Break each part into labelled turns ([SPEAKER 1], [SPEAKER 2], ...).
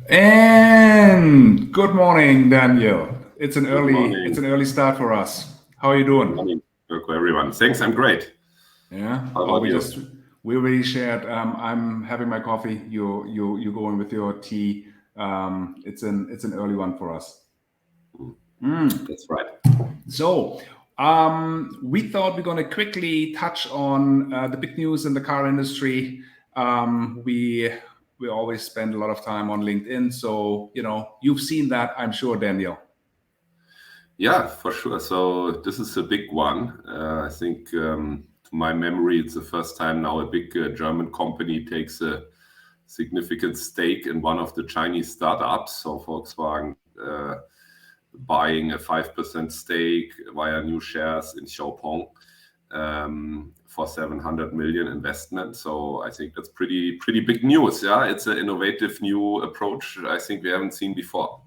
[SPEAKER 1] And good morning, Daniel. It's an
[SPEAKER 2] Good morning.
[SPEAKER 1] early start for us. How are you doing?
[SPEAKER 2] Good morning, everyone. Thanks, I'm great.
[SPEAKER 1] Yeah.
[SPEAKER 2] How about you?
[SPEAKER 1] We already shared. I'm having my coffee. You going with your tea. It's an early one for us.
[SPEAKER 2] That's right.
[SPEAKER 1] So, we thought we're going to quickly touch on the big news in the car industry. We always spend a lot of time on LinkedIn, so you've seen that, I'm sure, Daniel.
[SPEAKER 2] Yeah, for sure. So this is a big one. I think, to my memory, it's the first time now a big German company takes a significant stake in one of the Chinese startups. So Volkswagen buying a 5% stake via new shares in Xpeng for 700 million investment. So I think that's pretty big news. Yeah, it's an innovative new approach I think we haven't seen before.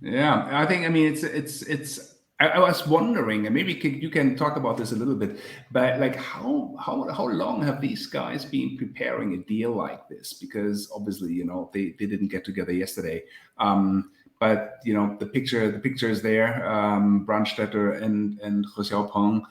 [SPEAKER 1] Yeah, I mean, it's. I was wondering, and maybe you can talk about this a little bit, but like how long have these guys been preparing a deal like this? Because obviously, they didn't get together yesterday. But the picture is there, Brandstätter and He Xiaopeng.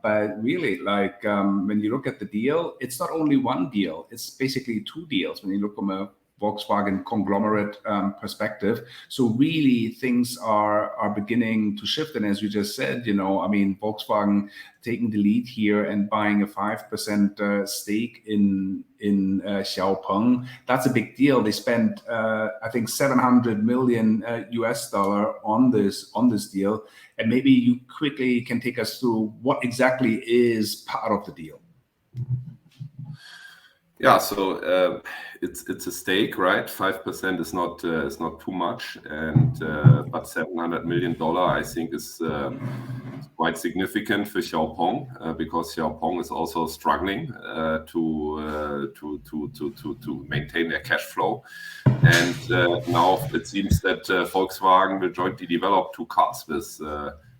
[SPEAKER 1] But really, like when you look at the deal, it's not only one deal; it's basically two deals. When you look from a Volkswagen conglomerate perspective. So really things are beginning to shift. And as you just said, I mean, Volkswagen taking the lead here and buying a 5% stake in Xiaopeng. That's a big deal. They spent, I think, 700 million US dollar on this deal. And maybe you quickly can take us through what exactly is part of the deal.
[SPEAKER 2] Yeah, so it's a stake, right? 5% is not too much, and but $700 million I think is quite significant for Xiaopeng because Xiaopeng is also struggling to maintain their cash flow, and now it seems that Volkswagen will jointly develop two cars with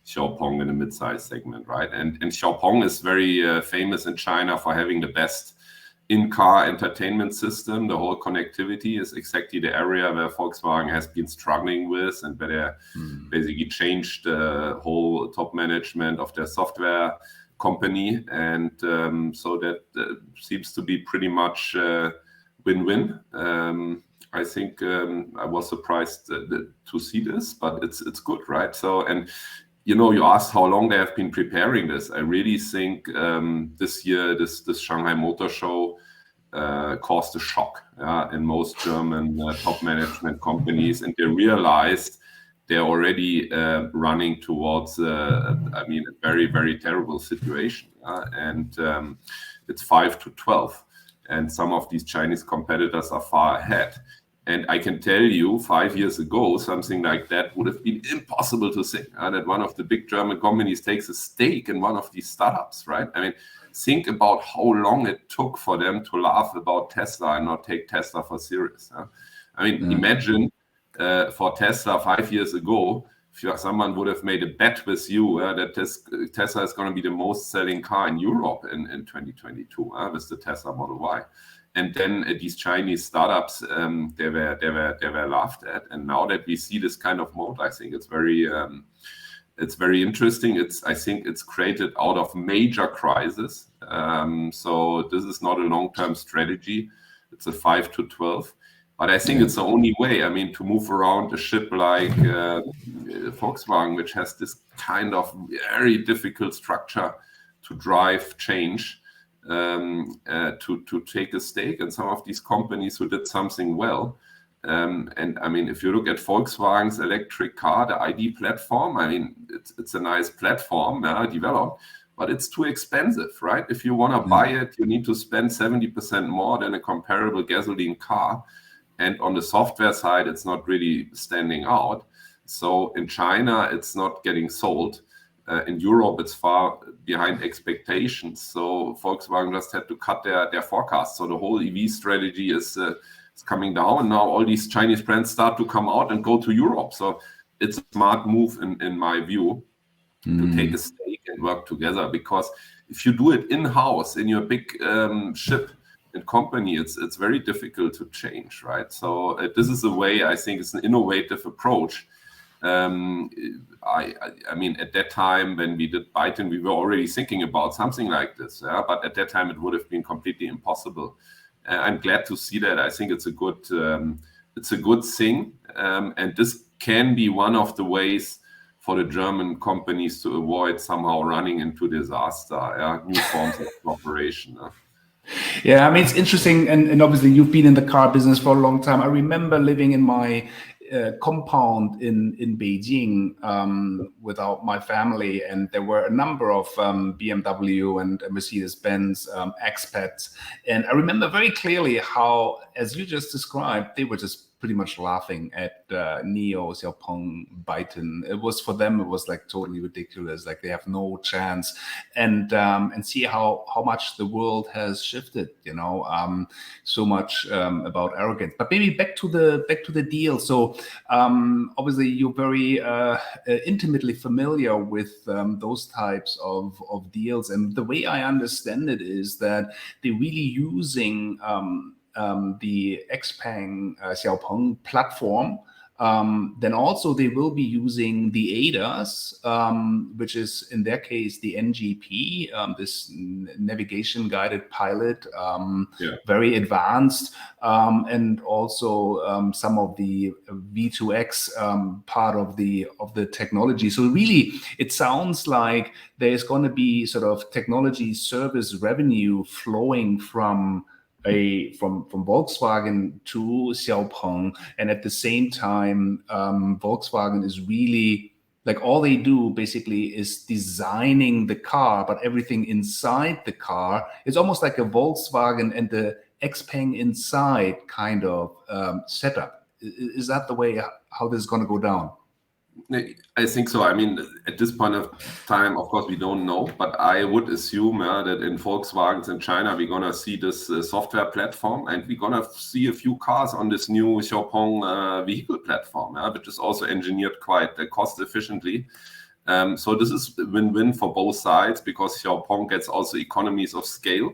[SPEAKER 2] Xiaopeng in the mid-size segment, right? And Xiaopeng is very famous in China for having the best in-car entertainment system. The whole connectivity is exactly the area where Volkswagen has been struggling with, and where they basically changed the whole top management of their software company. And so that seems to be pretty much win-win. I think I was surprised to see this, but it's good, right? So, and you asked how long they have been preparing this. I really think this year, this Shanghai Motor Show caused a shock in most German top management companies, and they realized they're already running towards, a very, very terrible situation. And it's 5 to 12, and some of these Chinese competitors are far ahead. And I can tell you, 5 years ago, something like that would have been impossible to think, that one of the big German companies takes a stake in one of these startups, right? I mean, think about how long it took for them to laugh about Tesla and not take Tesla for serious. I mean, imagine for Tesla 5 years ago, if someone would have made a bet with you that Tesla is going to be the most selling car in Europe in 2022 with the Tesla Model Y. And then these Chinese startups, they were laughed at. And now that we see this kind of mode, I think it's very interesting. I think it's created out of major crisis. So this is not a long-term strategy. It's a 5 to 12. But I think it's the only way. I mean, to move around a ship like Volkswagen, which has this kind of very difficult structure to drive change. To take a stake in some of these companies who did something well. And I mean, if you look at Volkswagen's electric car, the ID platform, I mean, it's a nice platform developed, but it's too expensive, right? If you want to buy it, you need to spend 70% more than a comparable gasoline car. And on the software side, it's not really standing out. So in China, it's not getting sold. In Europe, it's far behind expectations. So Volkswagen just had to cut their forecast. So the whole EV strategy is coming down. Now all these Chinese brands start to come out and go to Europe. So it's a smart move, in my view, to take a stake and work together. Because if you do it in-house in your big ship, company, it's very difficult to change, right? So this is a way, I think it's an innovative approach. I mean, at that time when we did Byton, we were already thinking about something like this, yeah? But at that time it would have been completely impossible. I'm glad to see that. I think it's a good thing, and this can be one of the ways for the German companies to avoid somehow running into disaster, yeah? New forms of cooperation.
[SPEAKER 1] Yeah, I mean, it's interesting, and obviously you've been in the car business for a long time. I remember living in my compound in Beijing without my family, and there were a number of BMW and Mercedes Benz expats, and I remember very clearly how, as you just described, they were just pretty much laughing at Neo, Xpeng, Byton. It was, for them, it was like totally ridiculous. Like they have no chance, and see how much the world has shifted. You know, so much about arrogance. But maybe back to the deal. So obviously you're very intimately familiar with those types of deals, and the way I understand it is that they're really using the Xpeng Xiaopeng platform. Then also they will be using the ADAS, which is in their case the NGP, this navigation guided pilot, very advanced, and also some of the V2X part of the technology. So really, it sounds like there's going to be sort of technology service revenue flowing from Volkswagen to Xpeng, and at the same time, Volkswagen is really, like, all they do basically is designing the car, but everything inside the car is almost like a Volkswagen and the Xpeng inside kind of setup. Is that the way how this is going to go down?
[SPEAKER 2] I think so. I mean, at this point of time, of course, we don't know, but I would assume that in Volkswagens in China, we're going to see this software platform, and we're going to see a few cars on this new Xpeng vehicle platform, which is also engineered quite cost efficiently. So this is win-win for both sides, because Xpeng gets also economies of scale.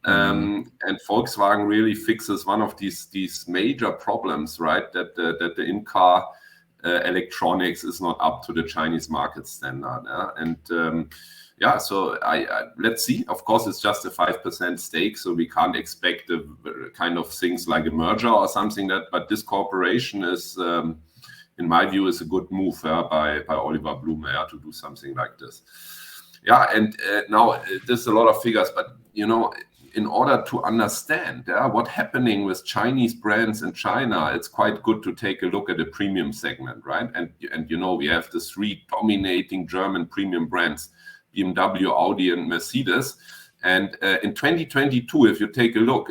[SPEAKER 2] And Volkswagen really fixes one of these major problems, right? That the in-car electronics is not up to the Chinese market standard. So let's see. Of course, it's just a 5% stake, so we can't expect a kind of things like a merger or something but this cooperation is, in my view, is a good move by Oliver Blume to do something like this. Yeah, and now there's a lot of figures, but you know, in order to understand what's happening with Chinese brands in China, it's quite good to take a look at the premium segment, right? And you know, we have the three dominating German premium brands, BMW, Audi, and Mercedes. And in 2022, if you take a look,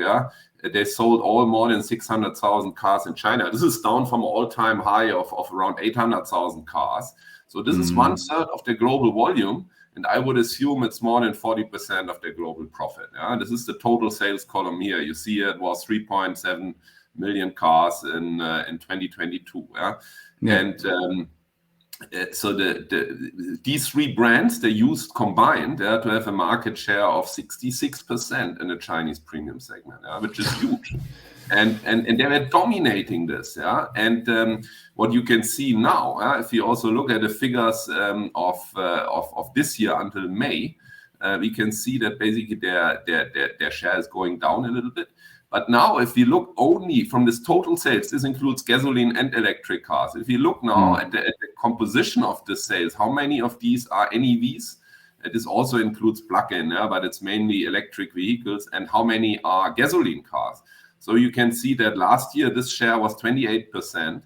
[SPEAKER 2] they sold all more than 600,000 cars in China. This is down from all-time high of around 800,000 cars. So this is 1/3 of the global volume. And I would assume it's more than 40% of their global profit. This is the total sales column here. You see it was 3.7 million cars in 2022. And so these three brands, they used combined to have a market share of 66% in the Chinese premium segment, which is huge. And they were dominating this, And what you can see now, if you also look at the figures of this year until May, we can see that basically their share is going down a little bit. But now, if you look only from this total sales, this includes gasoline and electric cars. If you look now at the composition of the sales, how many of these are NEVs? This also includes plug-in, but it's mainly electric vehicles, and how many are gasoline cars? So you can see that last year, this share was 28%.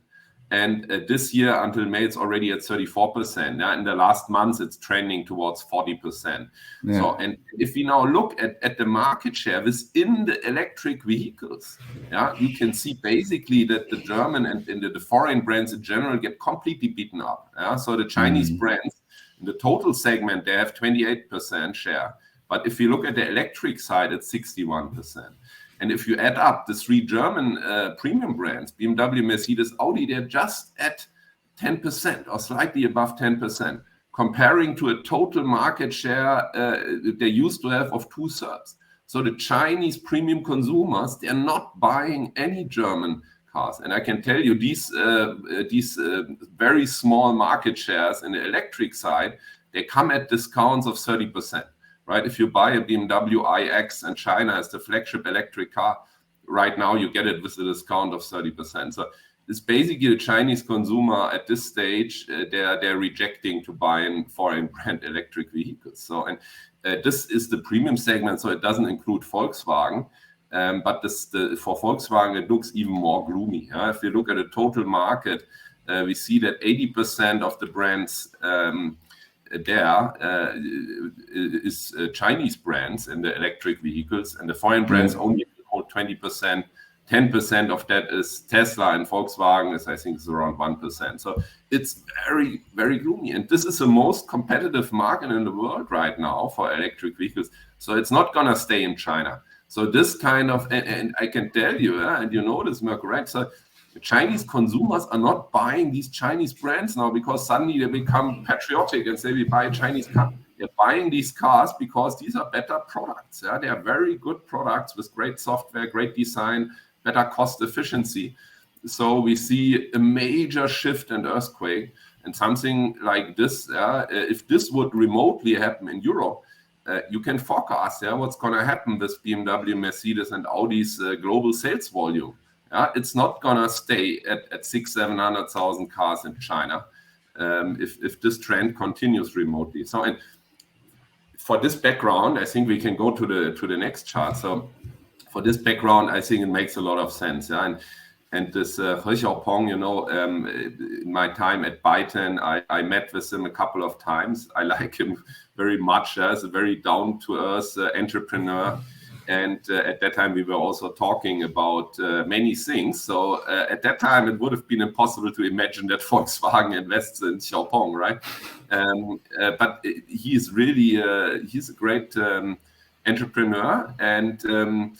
[SPEAKER 2] And this year, until May, it's already at 34%. In the last months, it's trending towards 40%. So, and if we now look at the market share within the electric vehicles, you can see basically that the German and the foreign brands in general get completely beaten up. So the Chinese brands, in the total segment, they have 28% share. But if you look at the electric side, it's 61%. And if you add up the three German premium brands, BMW, Mercedes, Audi, they're just at 10% or slightly above 10%, comparing to a total market share they used to have of 2/3. So the Chinese premium consumers, they're not buying any German cars. And I can tell you these very small market shares in the electric side, they come at discounts of 30%, right? If you buy a BMW iX in China as the flagship electric car, right now you get it with a discount of 30%. So it's basically the Chinese consumer at this stage, they're rejecting to buy foreign brand electric vehicles. So, and this is the premium segment, so it doesn't include Volkswagen. But for Volkswagen, it looks even more gloomy. If you look at the total market, we see that 80% of the brands is Chinese brands in the electric vehicles, and the foreign brands only hold 20%. 10% of that is Tesla, and Volkswagen is, I think, is around 1%. So it's very, very gloomy. And this is the most competitive market in the world right now for electric vehicles. So it's not going to stay in China. So this kind of, and I can tell you, and you know this, Mirko, right? So the Chinese consumers are not buying these Chinese brands now because suddenly they become patriotic and say we buy a Chinese car. They're buying these cars because these are better products. Yeah? They are very good products with great software, great design, better cost efficiency. So we see a major shift and earthquake, and something like this, if this would remotely happen in Europe, you can forecast what's going to happen with BMW, Mercedes, and Audi's global sales volume. It's not going to stay at 600,000-700,000 cars in China if this trend continues remotely. So, and for this background, I think we can go to the next chart. So for this background, I think it makes a lot of sense. And this He Xiaopeng, in my time at Byton, I met with him a couple of times. I like him very much as a very down-to-earth entrepreneur. And at that time, we were also talking about many things. So at that time, it would have been impossible to imagine that Volkswagen invests in Xiaopeng, right? But he is really, he's a great entrepreneur. And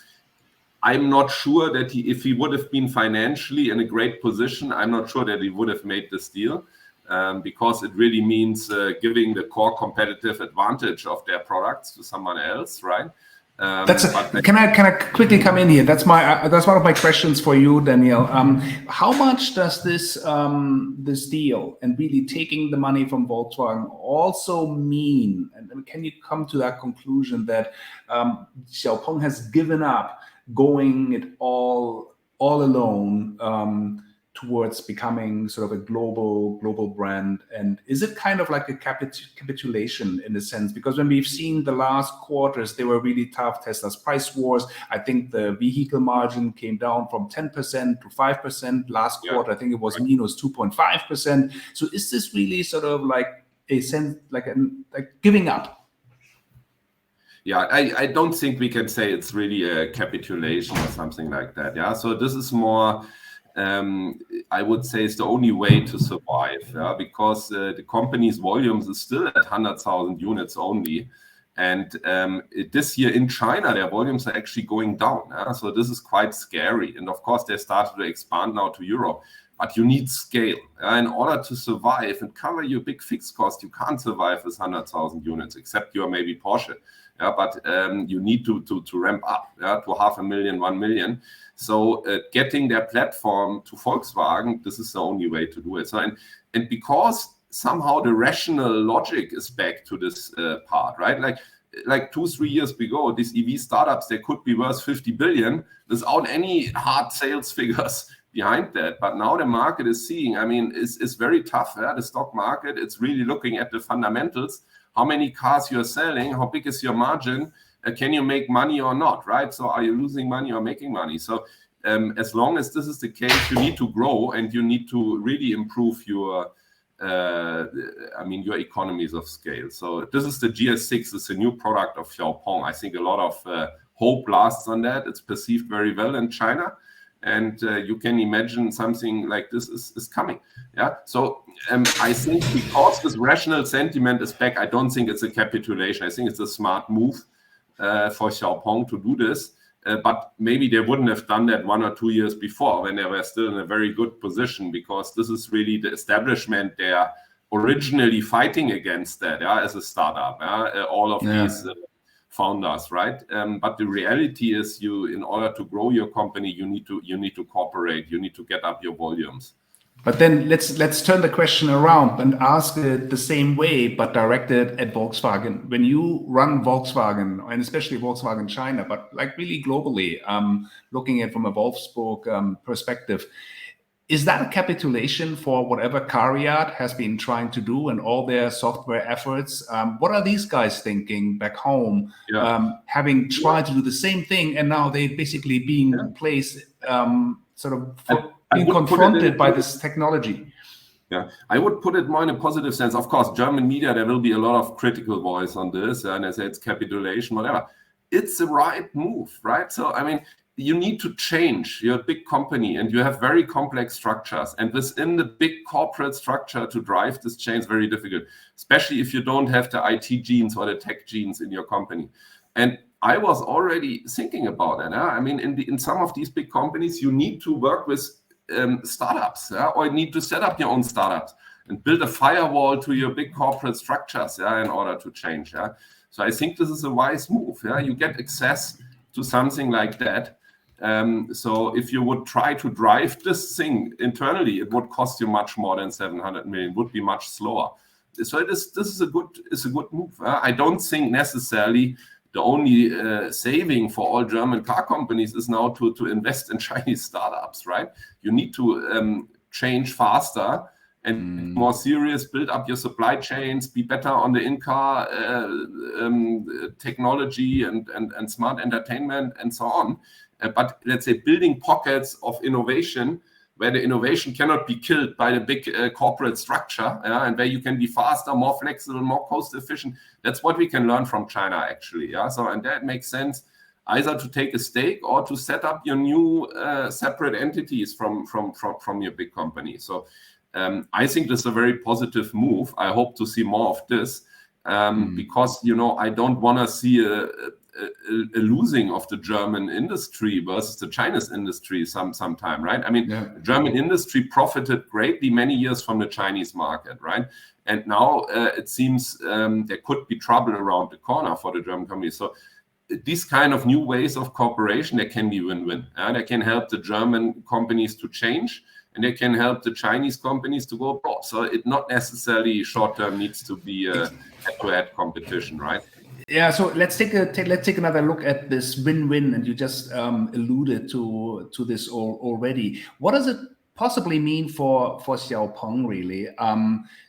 [SPEAKER 2] I'm not sure that if he would have been financially in a great position, I'm not sure that he would have made this deal because it really means giving the core competitive advantage of their products to someone else, right?
[SPEAKER 1] Can I quickly come in here? That's one of my questions for you, Daniel. How much does this deal and really taking the money from Volkswagen also mean? And can you come to that conclusion that Xiaopeng has given up going it all alone towards becoming sort of a global brand? And is it kind of like a capitulation in a sense? Because when we've seen the last quarters, they were really tough. Tesla's price wars. I think the vehicle margin came down from 10% to 5%. Last quarter, I think it was minus 2.5%. So is this really sort of like a sense, like giving up?
[SPEAKER 2] Yeah, I don't think we can say it's really a capitulation or something like that. Yeah, so this is more, I would say, it's the only way to survive, because the company's volumes is still at 100,000 units only. And this year in China, their volumes are actually going down. So this is quite scary. And of course, they started to expand now to Europe. But you need scale. In order to survive and cover your big fixed cost, you can't survive with 100,000 units, except you're maybe Porsche. But you need to ramp up to 500,000, 1 million. So getting their platform to Volkswagen, this is the only way to do it. So and because somehow the rational logic is back to this part, right? Like 2-3 years ago, these EV startups, they could be worth 50 billion without any hard sales figures behind that. But now the market is seeing, I mean, it's very tough. The stock market, it's really looking at the fundamentals. How many cars you're selling, how big is your margin, can you make money or not, right? So are you losing money or making money? So as long as this is the case, you need to grow and you need to really improve your, your economies of scale. So this is the GS6, it's a new product of Xiaopeng. I think a lot of hope lasts on that. It's perceived very well in China. And you can imagine something like this is coming. Yeah. So I think because this rational sentiment is back, I don't think it's a capitulation. I think it's a smart move for Xiaopeng to do this. But maybe they wouldn't have done that 1 or 2 years before when they were still in a very good position, because this is really the establishment they are originally fighting against that as a startup. All of these founders, right? But the reality is, in order to grow your company, you need to cooperate. You need to get up your volumes.
[SPEAKER 1] But then let's turn the question around and ask it the same way, but directed at Volkswagen. When you run Volkswagen, and especially Volkswagen China, but like really globally, looking at it from a Wolfsburg perspective, is that a capitulation for whatever CARIAD has been trying to do and all their software efforts? What are these guys thinking back home, having tried to do the same thing, and now they basically being placed sort of being confronted by this technology?
[SPEAKER 2] Yeah, I would put it more in a positive sense. Of course, German media, there will be a lot of critical voice on this, and I say it's capitulation, whatever. It's the right move, right? So, I mean, you need to change. You're a big company and you have very complex structures. And within the big corporate structure to drive this change is very difficult, especially if you don't have the IT genes or the tech genes in your company. And I was already thinking about it. I mean, in some of these big companies, you need to work with startups, or you need to set up your own startups and build a firewall to your big corporate structures, in order to change. So I think this is a wise move. You get access to something like that. So if you would try to drive this thing internally, it would cost you much more than 700 million, would be much slower. So this is a good move. I don't think necessarily the only saving for all German car companies is now to invest in Chinese startups, right? You need to change faster and more serious, build up your supply chains, be better on the in-car technology and smart entertainment and so on. But let's say building pockets of innovation where the innovation cannot be killed by the big corporate structure, and where you can be faster, more flexible, more cost efficient. That's what we can learn from China, actually. So, and that makes sense either to take a stake or to set up your new separate entities from your big company. So I think this is a very positive move. I hope to see more of this because, I don't want to see a losing of the German industry versus the Chinese industry sometime, right? I mean, the German industry profited greatly many years from the Chinese market, right? And now it seems there could be trouble around the corner for the German company. So these kind of new ways of cooperation, they can be win-win. They can help the German companies to change, and they can help the Chinese companies to go abroad. So it not necessarily short-term needs to be a head-to-head competition, right?
[SPEAKER 1] Yeah, so let's take another look at this win-win, and you just alluded to this already. What does it possibly mean for Xpeng, really?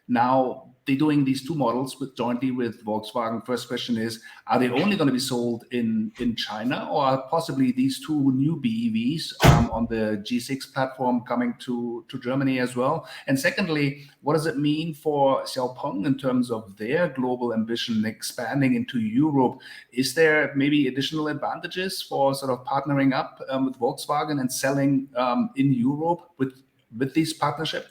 [SPEAKER 1] Now they're doing these two models jointly with Volkswagen. First question is, are they only going to be sold in China, or are possibly these two new BEVs on the G6 platform coming to Germany as well? And secondly, what does it mean for Xpeng in terms of their global ambition expanding into Europe? Is there maybe additional advantages for sort of partnering up with Volkswagen and selling in Europe with this partnership?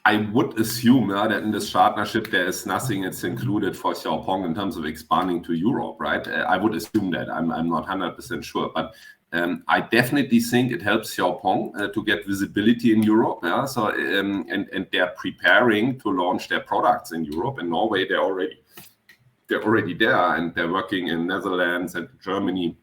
[SPEAKER 2] I would assume that in this partnership there is nothing that's included for Xpeng in terms of expanding to Europe, right? I would assume that. I'm not 100% sure, but I definitely think it helps Xpeng to get visibility in Europe. So and they're preparing to launch their products in Europe. In Norway, they're already there, and they're working in Netherlands and Germany.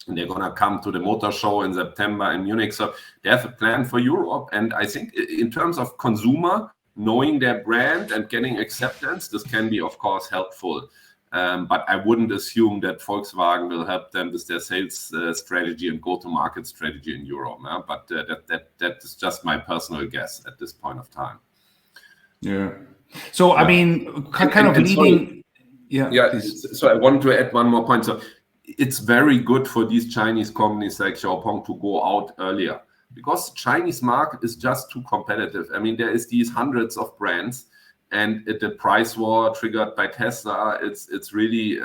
[SPEAKER 2] And they're going to come to the motor show in September in Munich. So they have a plan for Europe. And I think in terms of consumer, knowing their brand and getting acceptance, this can be, of course, helpful. But I wouldn't assume that Volkswagen will help them with their sales strategy and go-to-market strategy in Europe. But that is just my personal guess at this point of time.
[SPEAKER 1] Yeah. So, I mean, kind of leading...
[SPEAKER 2] So I want to add one more point. So it's very good for these Chinese companies like Xpeng to go out earlier, because the Chinese market is just too competitive. I mean, there is these hundreds of brands, and the price war triggered by Tesla, it's really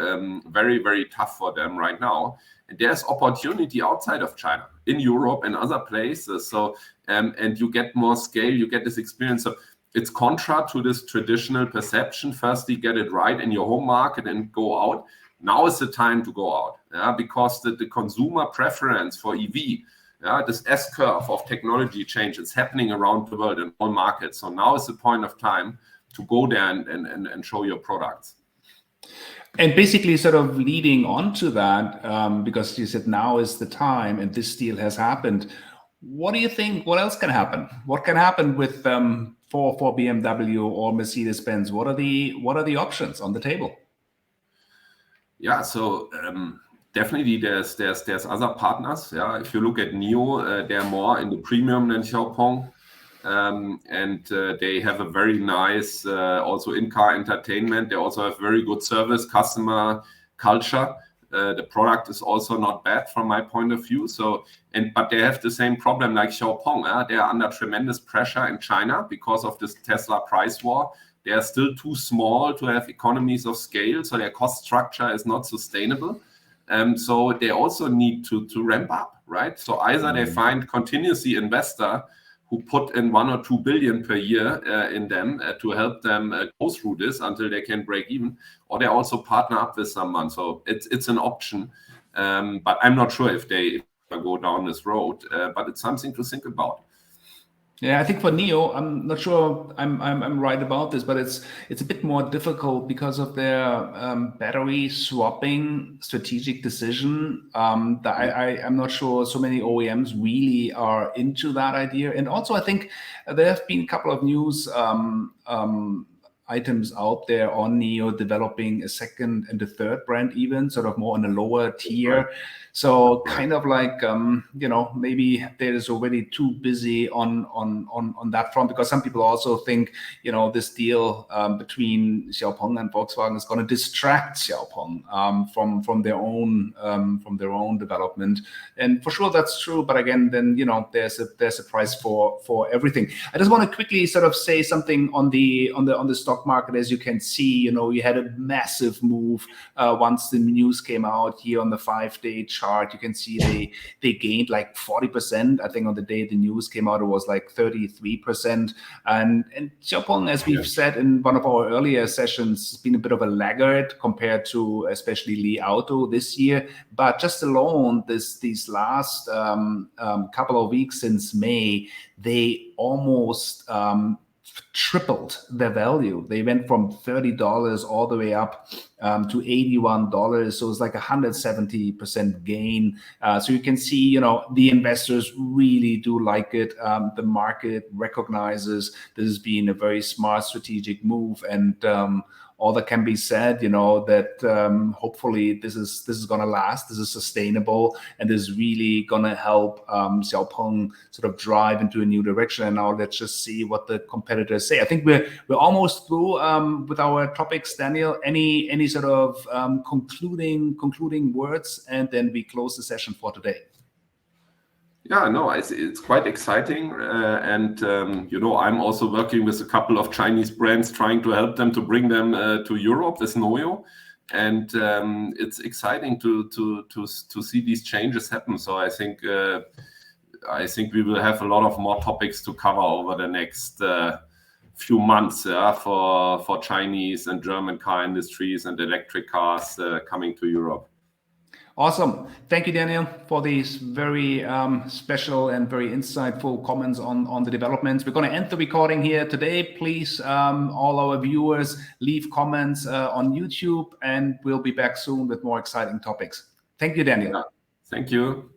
[SPEAKER 2] very, very tough for them right now. And there's opportunity outside of China, in Europe and other places. So and you get more scale, you get this experience. So it's contra to this traditional perception. Firstly, get it right in your home market and go out. Now is the time to go out, because the consumer preference for EV, this S-curve of technology change, is happening around the world in all markets. So now is the point of time to go there and show your products.
[SPEAKER 1] And basically, sort of leading on to that, because you said now is the time, and this deal has happened. What do you think? What else can happen? What can happen with for BMW or Mercedes Benz? What are the options on the table?
[SPEAKER 2] Yeah, so definitely there's other partners. Yeah, if you look at NIO, they're more in the premium than Xpeng. And they have a very nice also in-car entertainment. They also have very good service, customer culture. The product is also not bad from my point of view. So, but they have the same problem like Xpeng. They are under tremendous pressure in China because of this Tesla price war. They are still too small to have economies of scale, so their cost structure is not sustainable. So they also need to ramp up, right? So either they find continuously investor who put in 1 or 2 billion per year in them to help them go through this until they can break even, or they also partner up with someone. So it's an option, but I'm not sure if they go down this road. But it's something to think about.
[SPEAKER 1] Yeah, I think for NIO, I'm not sure I'm right about this, but it's a bit more difficult because of their battery swapping strategic decision. I'm not sure so many OEMs really are into that idea. And also, I think there have been a couple of news items out there on NIO developing a second and a third brand, even sort of more on a lower tier.
[SPEAKER 2] Right.
[SPEAKER 1] So kind of like maybe there is already too busy on that front, because some people also think this deal between Xpeng and Volkswagen is going to distract Xpeng from their own development, and for sure that's true. But again, then there's a price for everything. I just want to quickly sort of say something on the stock market. As you can see, you had a massive move once the news came out here on the 5-day chart. You can see they gained like 40%. I think on the day the news came out, it was like 33%. And Xpeng, as we've said in one of our earlier sessions, has been a bit of a laggard compared to especially Li Auto this year. But just alone these last couple of weeks since May, they almost tripled their value. They went from $30 all the way up to $81. So it's like 170% gain. So you can see, the investors really do like it. The market recognizes this has been a very smart strategic move, and all that can be said, that hopefully this is going to last. This is sustainable, and this is really going to help Xpeng sort of drive into a new direction. And now let's just see what the competitors say. I think we're almost through with our topics, Daniel. Any sort of concluding words, and then we close the session for today.
[SPEAKER 2] Yeah, no, it's quite exciting. And I'm also working with a couple of Chinese brands, trying to help them to bring them to Europe with NIO. And it's exciting to see these changes happen. So I think we will have a lot of more topics to cover over the next few months for Chinese and German car industries and electric cars coming to Europe.
[SPEAKER 1] Awesome. Thank you, Daniel, for these very special and very insightful comments on the developments. We're going to end the recording here today. Please, all our viewers, leave comments on YouTube, and we'll be back soon with more exciting topics. Thank you, Daniel.
[SPEAKER 2] Yeah. Thank you.